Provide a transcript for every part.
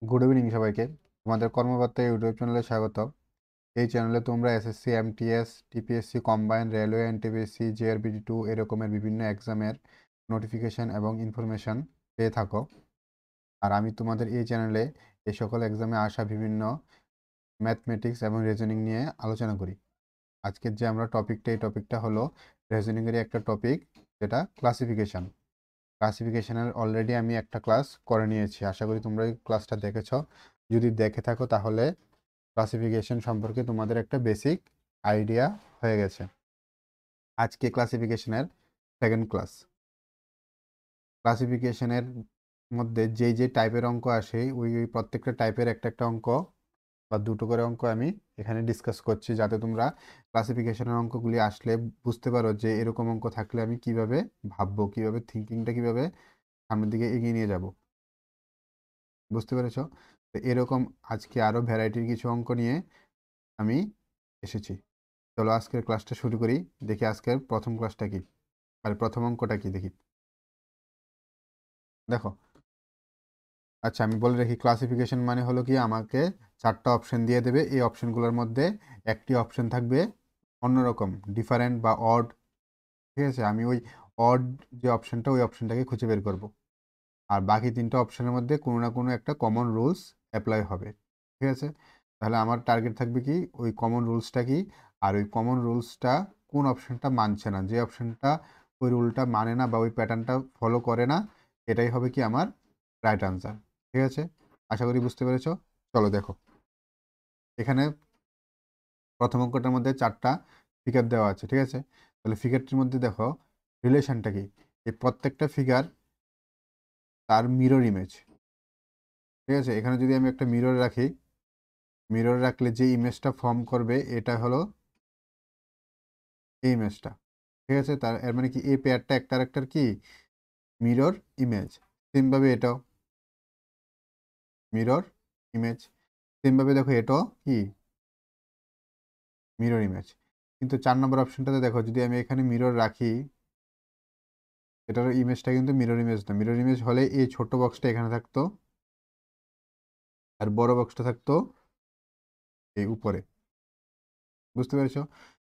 Good evening সবাইকে। তোমাদের কর্মবার্তা YouTube চ্যানেলে স্বাগত। এই চ্যানেলে তোমরা SSC, MTS, TPSC, combine, railway, NTPSC, JRBT এরকমের বিভিন্ন এক্সামের নোটিফিকেশন এবং ইনফরমেশন পেয়ে থাকো। আর আমি তোমাদের এই চ্যানেলে এই সকল এক্সামে আসা বিভিন্ন ম্যাথমেটিক্স এবং রিজনিং নিয়ে আলোচনা করি। আজকের যে আমরা এই টপিকটা হলো রিজনিংয়েরই একটা টপিক, যেটা ক্লাসিফিকেশন। ক্লাসিফিকেশনের অলরেডি আমি একটা ক্লাস করে নিয়েছি, আশা করি তোমরা এই ক্লাসটা দেখেছো। যদি দেখে থাকো তাহলে ক্লাসিফিকেশন সম্পর্কে তোমাদের একটা বেসিক আইডিয়া হয়ে গেছে। আজকে ক্লাসিফিকেশনের সেকেন্ড ক্লাস। ক্লাসিফিকেশনের মধ্যে যে টাইপের অঙ্ক আসে ওই প্রত্যেকটা টাইপের একটা অঙ্ক বা দুটো করে অঙ্ক আমি এখানে ডিসকাস করছি, যাতে তোমরা ক্লাসিফিকেশনের অঙ্কগুলি আসলে বুঝতে পারো যে এরকম অঙ্ক থাকলে আমি কিভাবে ভাববো, কিভাবে থিঙ্কিংটা কিভাবে সামনের দিকে এগিয়ে নিয়ে যাব। বুঝতে পেরেছো? তো এরকম আজকে আরও ভ্যারাইটির কিছু অঙ্ক নিয়ে আমি এসেছি। চলো আজকের ক্লাসটা শুরু করি। দেখি আজকের প্রথম ক্লাসটা কি, আর প্রথম অঙ্কটা কি দেখি। দেখো, আচ্ছা আমি বলে রাখি, ক্লাসিফিকেশন মানে হলো কি, আমাকে চারটা অপশন দিয়ে দেবে। এই অপশনগুলোর মধ্যে একটি অপশন থাকবে অন্যরকম, ডিফারেন্ট বা অড। ঠিক আছে, আমি ওই অড যে অপশনটা, ওই অপশনটাকে খুঁজে বের করব। আর বাকি তিনটা অপশনের মধ্যে কোনো না কোনো একটা কমন রুলস অ্যাপ্লাই হবে। ঠিক আছে, তাহলে আমার টার্গেট থাকবে কি, ওই কমন রুলসটা কি, আর ওই কমন রুলসটা কোন অপশনটা মানছে না, যে অপশনটা ওই রুলটা মানে না বা ওই প্যাটার্নটা ফলো করে না, এটাই হবে কি আমার রাইট আনসার। ঠিক আছে, আশা করি বুঝতে পেরেছো। চলো দেখো, এখানে প্রথম অঙ্কটার মধ্যে চারটা ফিগার দেওয়া আছে। ঠিক আছে, তাহলে ফিগারটির মধ্যে দেখো রিলেশনটা কি। এই প্রত্যেকটা ফিগার তার মিরর ইমেজ। ঠিক আছে, এখানে যদি আমি একটা মিরর রাখি, মিরর রাখলে যে ইমেজটা ফর্ম করবে এটা হলো এই ইমেজটা। ঠিক আছে, তার এর মানে কি এই পেয়ারটা একটার কি মিরর ইমেজ। সেমভাবে এটাও মিরর ইমেজ। সেমভাবে দেখো এটাও কি মিরর ইমেজ। কিন্তু 4 নম্বর অপশনটাতে দেখো, যদি আমি এখানে মিরর রাখি, এটার ইমেজটা কিন্তু মিরর ইমেজ না। মিরর ইমেজ হলে এই ছোট বক্সটা এখানে থাকতো, আর বড় বক্সটা থাকতো এই উপরে। বুঝতে পেরেছো?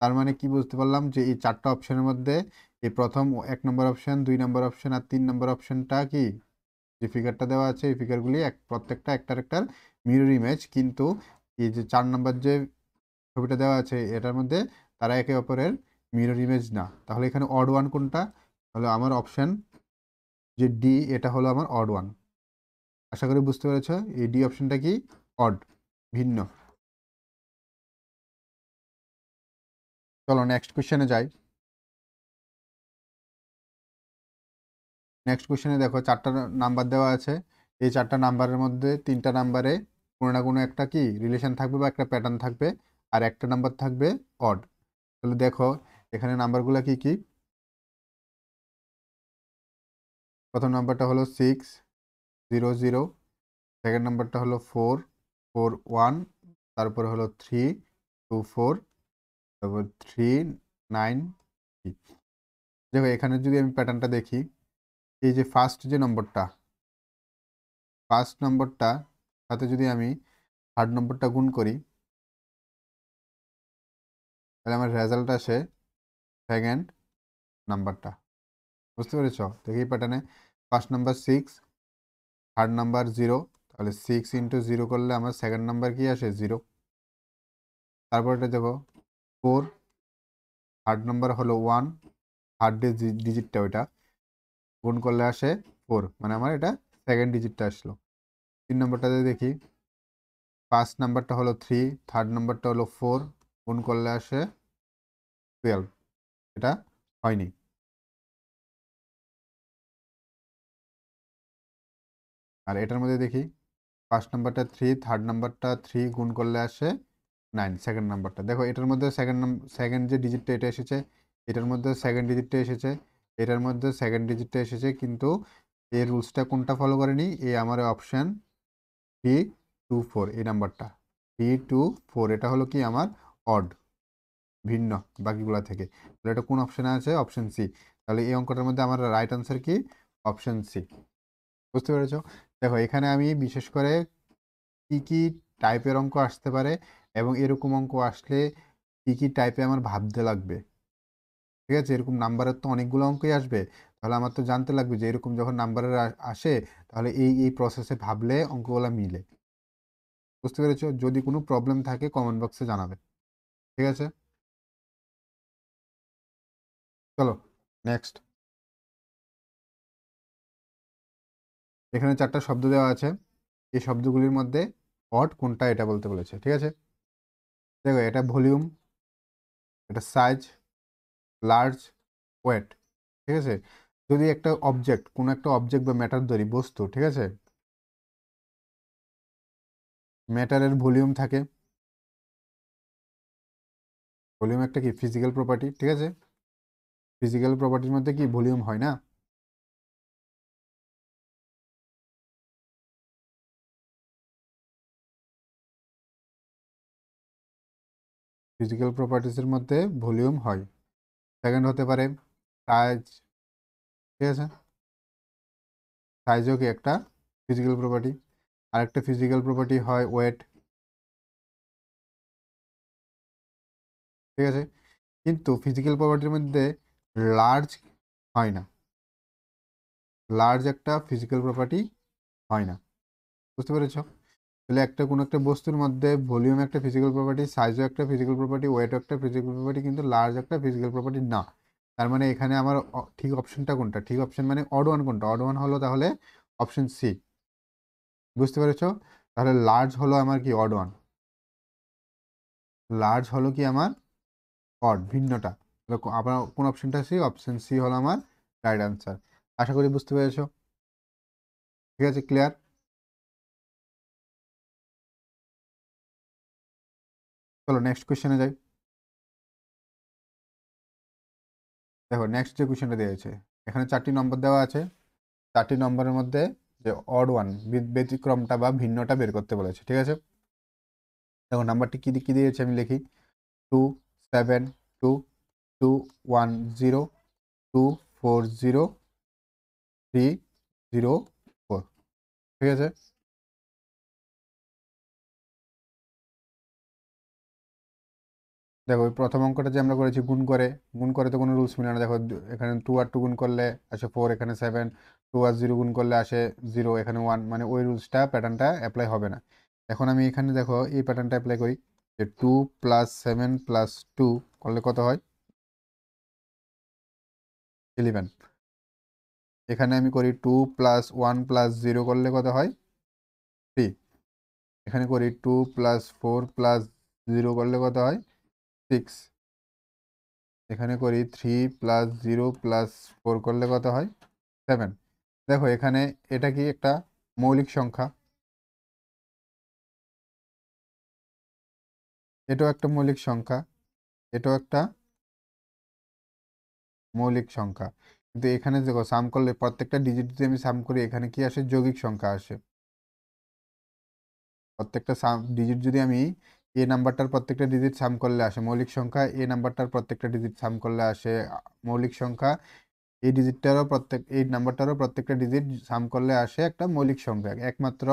তার মানে কি বুঝতে পারলাম, যে এই চারটা অপশনের মধ্যে এই প্রথম 1 নম্বর অপশন, 2 নম্বর অপশন আর 3 নম্বর অপশনটা কি, যে ফিগারটা দেওয়া আছে এই ফিগারগুলি প্রত্যেকটা একটার মিরর ইমেজ। কিন্তু এই যে 4 নম্বর যে ছবিটা দেওয়া আছে এটার মধ্যে তারা একে অপরের মিরর ইমেজ না। তাহলে এখানে অড ওয়ান কোনটা? হলো আমার অপশন যে ডি, এটা হলো আমার অড ওয়ান। আশা করি বুঝতে পেরেছ, এই ডি অপশনটা কি অড, ভিন্ন। চলো নেক্সট কোশ্চেনে যাই। নেক্সট কোশ্চেনে দেখো, চারটা নাম্বার দেওয়া আছে। এই চারটা নাম্বারের মধ্যে 3টা নাম্বারে কোনো না কোনো একটা কি রিলেশন থাকবে বা একটা প্যাটার্ন থাকবে, আর একটা নাম্বার থাকবে অড। তাহলে দেখো এখানে নাম্বারগুলো কি কি। প্রথম নাম্বারটা হলো 6 0 0, সেকেন্ড নাম্বারটা হলো 4 4 1, তারপরে হলো 3 2 4, তারপর 3 9 3। দেখো এখানে যদি আমি প্যাটার্নটা দেখি, এই যে ফার্স্ট যে নম্বরটা, ফার্স্ট নম্বরটা সাথে যদি আমি থার্ড নম্বরটা গুণ করি, তাহলে আমার রেজাল্ট আসে সেকেন্ড নাম্বারটা। বুঝতে পেরেছ? দেখি প্যাটার্নে, ফার্স্ট নাম্বার 6, থার্ড নাম্বার 0, তাহলে 6 × 0 করলে আমার সেকেন্ড নাম্বার কি আসে 0। তারপরটা দেখো 4, থার্ড নাম্বার হলো 1, থার্ড ডিজিটটা ওইটা গুণ করলে আসে 4, মানে আমার এটা সেকেন্ড ডিজিটটা আসলো। 3 নম্বরটাতে দেখি, ফার্স্ট নাম্বারটা হলো 3, থার্ড নাম্বারটা হলো 4, গুণ করলে আসে 12, এটা হয়নি। আর এটার মধ্যে দেখি, ফার্স্ট নাম্বারটা 3, থার্ড নাম্বারটা 3, গুণ করলে আসে 9, সেকেন্ড নাম্বারটা। দেখো এটার মধ্যে সেকেন্ড যে ডিজিটটা এটা এসেছে, এটার মধ্যে সেকেন্ড ডিজিটটা এসেছে, এটার মধ্যে সেকেন্ড ডিজিটটা এসেছে, কিন্তু এই রুলসটা কোনটা ফলো করেনি, এই আমার অপশান 3 2 4, এই নাম্বারটা 3 2 4, এটা হলো কি আমার অড, ভিন্ন বাকিগুলা থেকে। তাহলে এটা কোন অপশানে আছে? Option C. তাহলে এই অঙ্কটার মধ্যে আমার রাইট আনসার কি? Option C. বুঝতে পেরেছো? দেখো এখানে আমি বিশেষ করে কি কি টাইপের অঙ্ক আসতে পারে এবং এরকম অঙ্ক আসলে কি কি টাইপে আমার ভাবতে লাগবে। ঠিক আছে, এরকম নাম্বারের তো অনেকগুলো অঙ্কই আসবে, তাহলে আমার তো জানতে লাগবে যে এরকম যখন নাম্বারের আসে তাহলে এই প্রসেসে ভাবলে অঙ্কগুলো মিলে। বুঝতে পেরেছো? যদি কোনো প্রবলেম থাকে কমেন্ট বক্সে জানাবে। ঠিক আছে, চলো নেক্সট। এখানে 4টা শব্দ দেওয়া আছে, এই শব্দগুলির মধ্যে অড কোনটা এটা বলতে বলেছে। ঠিক আছে, দেখো এটা ভলিউম, এটা সাইজ, লার্জ, ওয়েট। ঠিক আছে, যদি একটা অবজেক্ট, কোনো একটা অবজেক্ট বা ম্যাটার ধরি, বস্তু, ঠিক আছে, ম্যাটারের ভলিউম থাকে। ভলিউম একটা কি ফিজিক্যাল প্রপার্টি। ঠিক আছে, ফিজিক্যাল প্রপার্টির মধ্যে কি ভলিউম হয় না? ফিজিক্যাল প্রপার্টিসের মধ্যে ভলিউম হয়। সেকেন্ড হতে পারে সাইজ। ঠিক আছে, সাইজও কি একটা ফিজিক্যাল প্রপার্টি। আরেকটা ফিজিক্যাল প্রপার্টি হয় ওয়েট। ঠিক আছে, কিন্তু ফিজিক্যাল প্রপার্টির মধ্যে লার্জ হয় না। লার্জ একটা ফিজিক্যাল প্রপার্টি হয় না। বুঝতে পেরেছো? তাহলে একটা কোনো একটা বস্তুর মধ্যে ভলিউম একটা ফিজিক্যাল প্রপার্টি, সাইজও একটা ফিজিক্যাল প্রপার্টি, ওয়েটও একটা ফিজিক্যাল প্রপার্টি, কিন্তু লার্জ একটা ফিজিক্যাল প্রপার্টি না। তার মানে এখানে আমার ঠিক অপশনটা কোনটা? ঠিক অপশন মানে অড ওয়ান কোনটা? অড ওয়ান হলো তাহলে অপশন সি। বুঝতে পেরেছো? তাহলে লার্জ হলো আমার কি অড ওয়ান, লার্জ হলো কি আমার অড, ভিন্নটা। তাহলে আপনার কোন অপশনটা? সি, অপশন সি হলো আমার রাইট আনসার। আশা করি বুঝতে পেরেছো। ঠিক আছে, ক্লিয়ার? চলো নেক্সট কোয়েশ্চেনে যাই। দেখো নেক্সট যে কোয়েশ্চেনটা দিয়েছে, এখানে 4টি নম্বর দেওয়া আছে। 4টি নম্বরের মধ্যে যে অড ওয়ান, ব্যতিক্রমটা বা ভিন্নটা বের করতে বলেছে। ঠিক আছে, দেখো নাম্বারটি কি কি দিয়েছে আমি লিখি। 2 7 2 2 1 0 2 4 0 3 0 4। ঠিক আছে, দেখো ওই প্রথম অঙ্কটা যে আমরা করেছি গুণ করে, গুণ করে তো কোনো রুলস মিলে না। দেখো এখানে 2 আর 2 গুণ করলে আসে 4, এখানে 7, 2 আর 0 গুণ করলে আসে 0, এখানে 1, মানে ওই রুলসটা, প্যাটার্নটা অ্যাপ্লাই হবে না। এখন আমি এখানে দেখো এই প্যাটার্নটা অ্যাপ্লাই করি, যে 2 + 7 + 2 করলে কত হয়? 11। এখানে আমি করি 2 + 1 + 0 করলে কত হয়? 3। এখানে করি 2 + 4 + 0 করলে কত হয়? 6। এখানে করি 3 + 0 + 4 করলে কত হয়? 7। দেখো এখানে এটা কি একটা মৌলিক সংখ্যা, এটাও একটা মৌলিক সংখ্যা, এটাও একটা মৌলিক সংখ্যা। কিন্তু এখানে দেখো সাম করলে প্রত্যেকটা ডিজিট যদি আমি সাম করি, এখানে কি আসে? যৌগিক সংখ্যা আসে। প্রত্যেকটা ডিজিট যদি আমি, এ নাম্বারটার প্রত্যেকটা ডিজিট সাম করলে আসে মৌলিক সংখ্যা, এ নাম্বারটার প্রত্যেকটা ডিজিট সাম করলে আসে মৌলিক সংখ্যা, এই নাম্বারটারও প্রত্যেকটা ডিজিট সাম করলে আসে একটা মৌলিক সংখ্যা। একমাত্র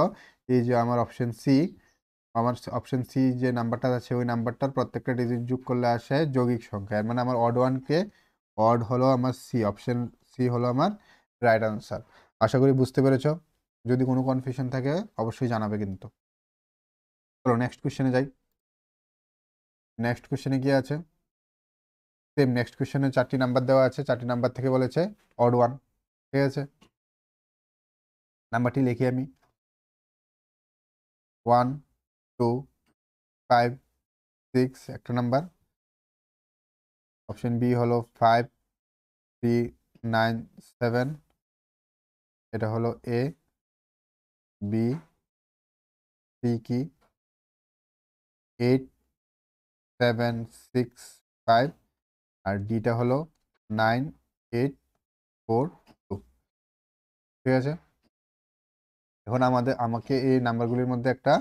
এই যে আমার অপশন সি যে নাম্বারটা আছে, ওই নাম্বারটার প্রত্যেকটা ডিজিট যোগ করলে আসে যৌগিক সংখ্যা। এর মানে আমার অড ওয়ানকে, অড হলো আমার সি, অপশন সি হলো আমার রাইট আনসার। আশা করি বুঝতে পেরেছো। যদি কোনো কনফিউশন থাকে অবশ্যই জানাবে কিন্তু। চলো নেক্সট কোশ্চেনে যাই। নেক্সট কোশ্চেনে কি আছে? সেম নেক্সট কোশ্চেনে 4টি নাম্বার দেওয়া আছে, 4টি নাম্বার থেকে বলেছে অড ওয়ান। ঠিক আছে, নাম্বারটি লিখি আমি। 1 2 5 6 একটা নাম্বার। অপশন বি হলো 5 3 9 7, এটা হলো এ। বি, সি কি 8 7 6 5, আর ডিটা হলো 9 8 4 2। ঠিক আছে, এখন আমাকে এই নাম্বারগুলির মধ্যে একটা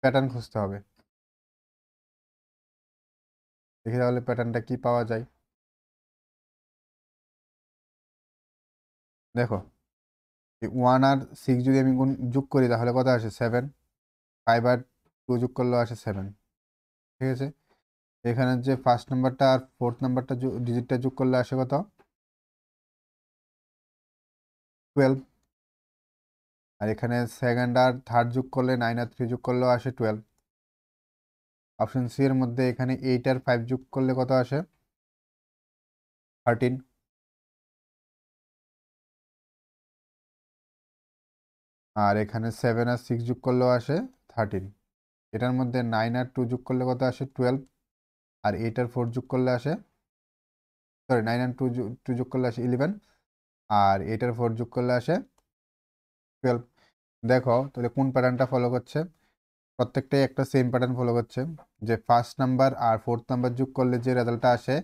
প্যাটার্ন খুঁজতে হবে। দেখি তাহলে প্যাটার্নটা কি পাওয়া যায়। দেখো 1 আর 6 যদি আমি যোগ করি তাহলে কত আসে 7, 5 আর 2 যোগ করলেও আসে 7। ঠিক আছে, এখানে যে ফার্স্ট নাম্বারটা আর ফোর্থ নাম্বারটা ডিজিটটা যোগ করলে আসে কত 12। আর এখানে সেকেন্ড আর থার্ড যোগ করলে 9 আর 3 যোগ করলেও আসে 12। অপশন সি এর মধ্যে এখানে 8 আর 5 যোগ করলে কত আসে 13। আর এখানে 7 আর 6 যোগ করলেও আসে 13। এটার মধ্যে 9 আর 2 যোগ করলে কত আসে 12। আর 8 আর 4 যোগ করলে আসে, সরি 9 আর 2 যোগ করলে আসে 11। আর 8 আর 4 যোগ করলে আসে 12। দেখো তাহলে কোন প্যাটার্নটা ফলো করছে, প্রত্যেকটাই একটা সেম প্যাটার্ন ফলো করছে, যে ফার্স্ট নাম্বার আর ফোর্থ নাম্বার যোগ করলে যে রেজাল্টটা আসে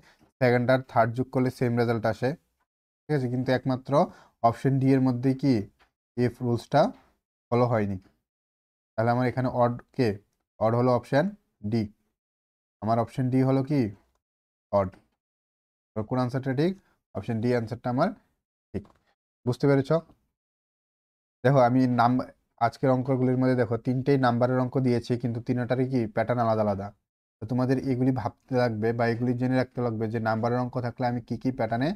সেকেন্ড আর থার্ড যোগ করলে সেম রেজাল্ট আসে। ঠিক আছে, কিন্তু একমাত্র অপশন ডি এর মধ্যে কি এই রুলসটা ফলো হয়নি। তাহলে আমার এখানে অড কে, অড হলো অপশন ডি। আমার অপশন ডি হলো কি অড। কোন আনসারটা ঠিক, অপশন ডি আনসারটা আমার ঠিক। বুঝতে পেরেছ? দেখো আমি নাম্বার আজকের অঙ্কগুলির মধ্যে দেখো তিনটেই নাম্বারের অঙ্ক দিয়েছি, কিন্তু তিনটারই কি প্যাটার্ন আলাদা আলাদা। তো তোমাদের এগুলি ভাবতে লাগবে বা এগুলি জেনে রাখতে লাগবে যে নাম্বারের অঙ্ক থাকলে আমি কি কি প্যাটার্নে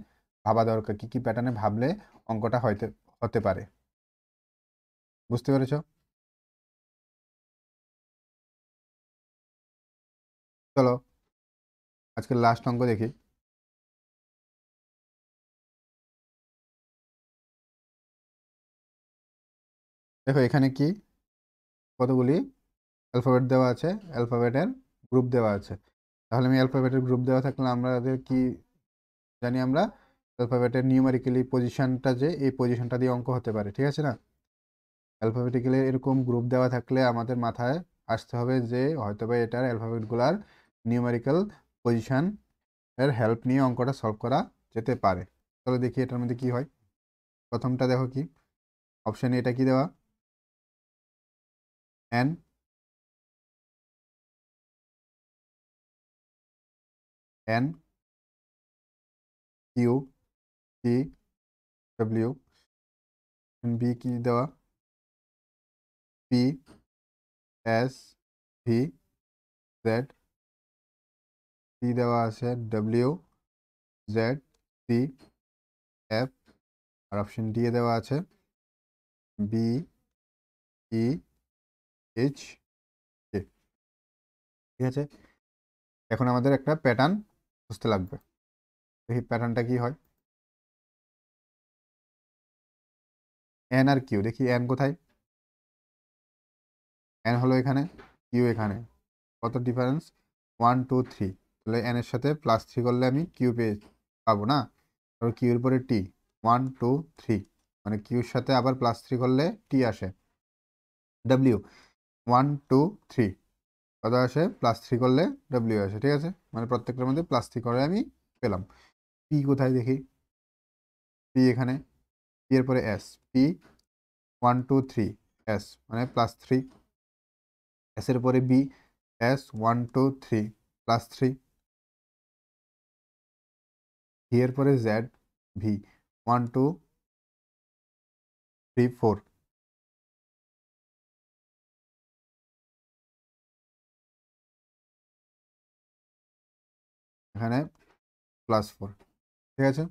ভাবা দরকার, কি কি প্যাটার্নে ভাবলে অঙ্কটা হতে পারে। বুঝতে পেরেছ? চলো আজকের লাস্ট অঙ্ক দেখি। দেখো এখানে কি কতগুলি অ্যালফাবেট দেওয়া আছে, অ্যালফাবেটের গ্রুপ দেওয়া আছে। তাহলে আমি অ্যালফাবেটের গ্রুপ দেওয়া থাকলে আমাদের কি জানি আমরা, অ্যালফাবেটের নিউমেরিক্যালি পজিশনটা যে এই পজিশনটা দিয়ে অঙ্ক হতে পারে। ঠিক আছে না? অ্যালফাবেটিক্যালি এরকম গ্রুপ দেওয়া থাকলে আমাদের মাথায় আসতে হবে যে হয়তোবা এটার অ্যালফাবেটগুলার নিউমেরিক্যাল পজিশন এর হেল্প নিয়ে অঙ্কটা সলভ করা যেতে পারে। চলো দেখি এটার মধ্যে কি হয়। প্রথমটা দেখো কি অপশানে, এটা কি দেওয়া N, N, Q, P, W. B কি দেওয়া P, S, V, Z. C দেওয়া আছে ডব্লিউ, জেড, সি, এফ। আর অপশন ডি এ দেওয়া আছে বি, ই, এইচ, কে। ঠিক আছে, এখন আমাদের একটা প্যাটার্ন বুঝতে লাগবে। দেখি প্যাটার্নটা কি হয়। এন আর কিউ, দেখি এন কোথায়, এন হলো এখানে, কিউ এখানে। কত ডিফারেন্স 1 2 3। তাহলে এন এর সাথে +3 করলে আমি কিউ পেয়ে পাবো না। তারপর কিউর উপরে টি 1 2 3, মানে কিউর সাথে আবার +3 করলে টি আসে। ডাব্লিউ 1 2 3, কত আসে +3 করলে ডাব্লিউ আসে। ঠিক আছে, মানে প্রত্যেকটার মধ্যে +3 করে আমি পেলাম। পি কোথায় দেখি, পি এখানে, পি এর পরে এস, পি 1 2 3 এস মানে +3। এস এর পরে বি, এস 1 2 3 +3। ভি এর পরে জেড, ভি 1 2 3 4, এখানে +4। ঠিক আছে,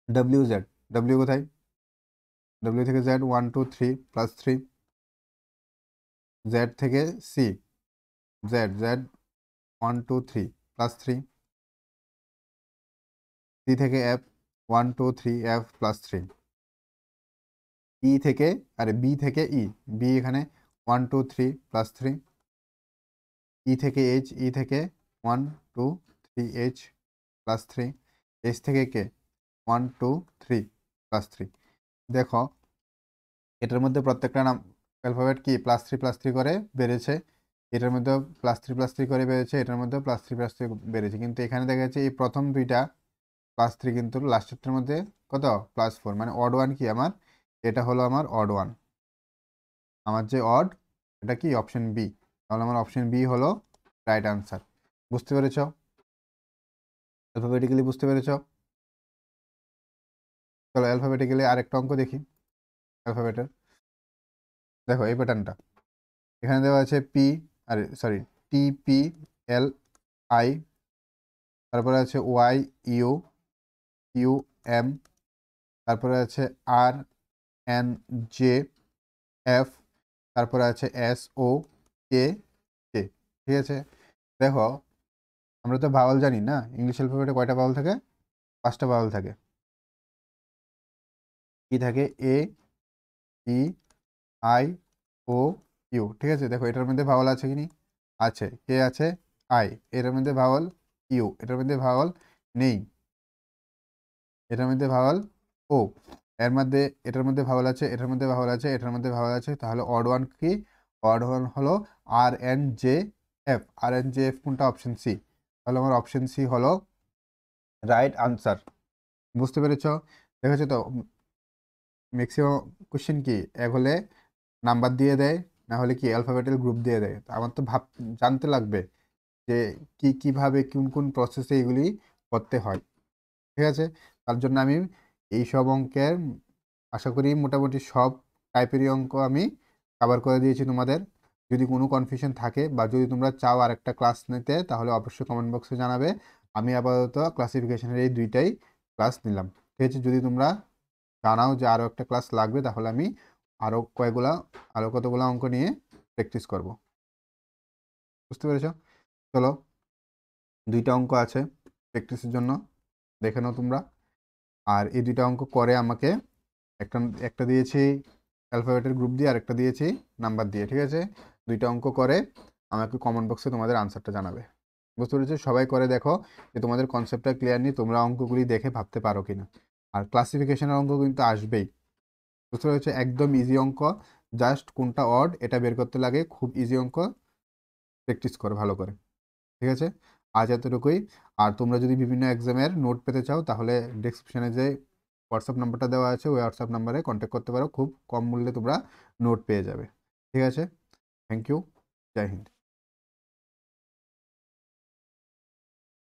ডাব্লিউ জেড, ডাব্লিউ কোথায়, ডাব্লিউ থেকে জেড 1 2 3 +3। জেড থেকে সি, জেড জেড 1 2 3 +3। সি থেকে এফ 1 2 3 এফ +3। ই থেকে, আরে বি থেকে ই, বি এখানে 1 2 3 +3। ই থেকে এইচ, ই থেকে 1 2 3 এইচ +3। এইচ থেকে কে 1 2 3 +3। দেখো এটার মধ্যে প্রত্যেকটা নাম অ্যালফাবেট কি +3 করে বেড়েছে, এটার মধ্যেও +3 করে বেড়েছে, এটার মধ্যেও +3 বেড়েছে। কিন্তু এখানে দেখা যাচ্ছে এই প্রথম দুইটা +3, কিন্তু লাস্টেরটার মধ্যে কত +4, মানে অড ওয়ান কি আমার, এটা হলো আমার অড ওয়ান। আমার যে অড এটা কি অপশন বি। তাহলে আমার অপশন বি হলো রাইট আনসার। বুঝতে পেরেছ? অ্যালফাবেটিক্যালি বুঝতে পেরেছ? চলো অ্যালফাবেটিক্যালি আরেকটা অঙ্ক দেখি। অ্যালফাবেটের। দেখো এই প্যাটার্নটা এখানে দেওয়া আছে পি, আরে sorry, T P L I, তারপরে আছে ওয়াই ইউ ইউ এম, তারপরে আছে আর এন জে এফ, তারপরে আছে এস ও কে কে। ঠিক আছে, দেখো আমরা তো ভাওয়াল জানি না, ইংলিশ অ্যালফাবেটে কয়টা ভাওয়াল থাকে? 5টা ভাওয়াল থাকে। কি থাকে? এ, ই, আই, ও, ইউ। ঠিক আছে, দেখো এটার মধ্যে ভাওয়াল আছে কি নি? আছে। কে আছে? আই। এটার মধ্যে ভাওয়াল ইউ, এটার মধ্যে ভাওয়াল নেই। এটার মধ্যে ভাওয়াল ও, এর মধ্যে, এটার মধ্যে ভাওয়াল আছে, এটার মধ্যে ভাওয়াল আছে, এটার মধ্যে ভাওয়াল আছে। তাহলে অড ওয়ান কি? অড ওয়ান হলো R N J F. R N J F কোনটা? Option C. তাহলে আমার অপশন সি হলো রাইট আনসার। বুঝতে পেরেছ? দেখেছো তো ম্যাক্সিমাম কোশ্চেন কি এক হলে নাম্বার দিয়ে দেয়, না হলে কি অ্যালফাবেটাল গ্রুপ দিয়ে দেয়। তো আমার তো জানতে লাগবে যে কিভাবে কোন কোন প্রসেসে এগুলি করতে হয়। ঠিক আছে, তার জন্য আমি এই সব অঙ্কের আশা করি মোটামুটি সব টাইপেরই অঙ্ক আমি কভার করে দিয়েছি তোমাদের। যদি কোনো কনফিউশন থাকে বা যদি তোমরা চাও আরেকটা ক্লাস নিতে, তাহলে অবশ্যই কমেন্ট বক্সে জানাবে। আমি আপাতত ক্লাসিফিকেশনের এই দুইটাই ক্লাস নিলাম। ঠিক আছে, যদি তোমরা জানাও যে আরও একটা ক্লাস লাগবে, তাহলে আমি আরও কতগুলো অঙ্ক নিয়ে প্র্যাকটিস করব। বুঝতে পেরেছ? চলো, দুইটা অঙ্ক আছে প্র্যাকটিসের জন্য, দেখে নাও তোমরা। আর এই দুইটা অঙ্ক করে আমাকে একটা একটা দিয়েছি অ্যালফাবেটের গ্রুপ দিয়ে, আর একটা দিয়েছি নাম্বার দিয়ে। ঠিক আছে, দুইটা অঙ্ক করে আমাকে কমেন্ট বক্সে তোমাদের আনসারটা জানাবে। বুঝতে পেরেছো? সবাই করে দেখো যে তোমাদের কনসেপ্টটা ক্লিয়ার নেই, তোমরা অঙ্কগুলি দেখে ভাবতে পারো কিনা। আর ক্লাসিফিকেশনের অঙ্ক কিন্তু আসবেই। বুঝতে পেরেছো? একদম ইজি অঙ্ক, জাস্ট কোনটা অড এটা বের করতে লাগে, খুব ইজি অঙ্ক। প্র্যাকটিস করো ভালো করে। ঠিক আছে, আজ এতটুকুই। আর তোমরা যদি বিভিন্ন এক্সামের নোট পেতে চাও, তাহলে ডেসক্রিপশনে যে হোয়াটসঅ্যাপ নাম্বারটা দেওয়া আছে, ওই হোয়াটসঅ্যাপ নাম্বারে কন্ট্যাক্ট করতে পারো। খুব কম মূল্যে তোমরা নোট পেয়ে যাবে। ঠিক আছে, থ্যাংক ইউ, জয় হিন্দ।